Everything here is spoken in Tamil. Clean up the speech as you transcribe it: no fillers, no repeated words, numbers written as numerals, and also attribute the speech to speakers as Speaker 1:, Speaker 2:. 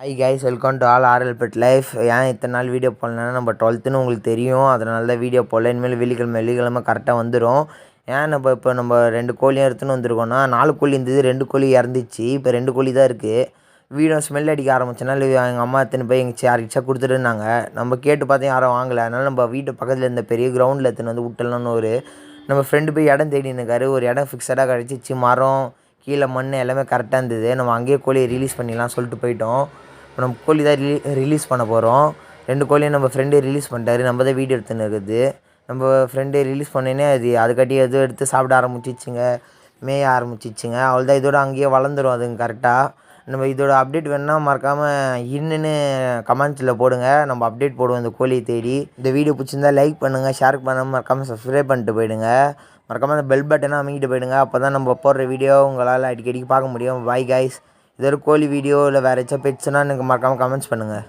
Speaker 1: Hi guys, welcome to all RL bed life. ஏன் இத்தனை நாள் வீடியோ போடலன்னா நம்ம 12ன்னு உங்களுக்கு தெரியும். அதனால தான் வீடியோ போடல. இனிமேல் வெள்ளிக்கிழமை கரெக்டாக வந்துடும். ஏன் நம்ம 2 கோழியும் எடுத்துன்னு வந்திருக்கோன்னா 4 கோழி இருந்தது, 2 கோழி இறந்துச்சு. இப்போ 2 கோழி தான் இருக்குது. வீடியோ ஸ்மெல் அடிக்க ஆரம்பிச்சனால எங்கள் அம்மா எடுத்துன்னு போய் எங்கள் யாருக்கிச்சா கொடுத்துட்டுருந்தாங்க. நம்ம கேட்டு பார்த்து யாரும் வாங்கலை. அதனால் நம்ம வீட்டு பக்கத்தில் இருந்த பெரிய கிரவுண்டில் எடுத்துன்னு வந்து விட்டலான்னு நம்ம ஃப்ரெண்டு போய் இடம் தேடின்னு இருக்காரு. ஒரு இடம் ஃபிக்ஸடாக கிடச்சிச்சு. மரம் கீழே மண் எல்லாமே கரெக்டாக இருந்தது. நம்ம அங்கேயே கோழியை ரிலீஸ் பண்ணிடலாம் சொல்லிட்டு போயிட்டோம். இப்போ நம்ம கோழி தான் ரிலீஸ் பண்ண போகிறோம். 2 கோழியும் நம்ம ஃப்ரெண்டே ரிலீஸ் பண்ணிட்டாரு. நம்ம தான் வீடியோ எடுத்துன்னு இருக்குது. நம்ம ஃப்ரெண்டே ரிலீஸ் பண்ணேனே அதுக்காட்டி எடுத்து சாப்பிட ஆரம்பிச்சிச்சுங்க, மேய ஆரம்பிச்சிச்சுங்க. அவள் தான் இதோட அங்கேயே வளர்ந்துடும் அதுங்க கரெக்டாக. நம்ம இதோட அப்டேட் வேணுன்னா மறக்காமல் இன்னுன்னு கமெண்ட்ஸில் போடுங்க. நம்ம அப்டேட் போடுவோம் இந்த கோழியை தேடி. இந்த வீடியோ பிடிச்சிருந்தா லைக் பண்ணுங்கள், ஷேர் பண்ணாமல் மறக்காமல் சப்ஸ்கிரைப் பண்ணிட்டு போயிடுங்க. மறக்காமல் அந்த பெல் பட்டனை அமைக்கிட்டு போயிடுங்க. அப்போ தான் நம்ம போடுற வீடியோ உங்களால் அடிக்கடிக்கு பார்க்க முடியும். Bye guys. இது ஒரு கோழி வீடியோ இல்லை வேறு ஏதாச்சும் பெட்ஸ்னால் எனக்கு மறக்காமல் கமெண்ட்ஸ் பண்ணுங்கள்.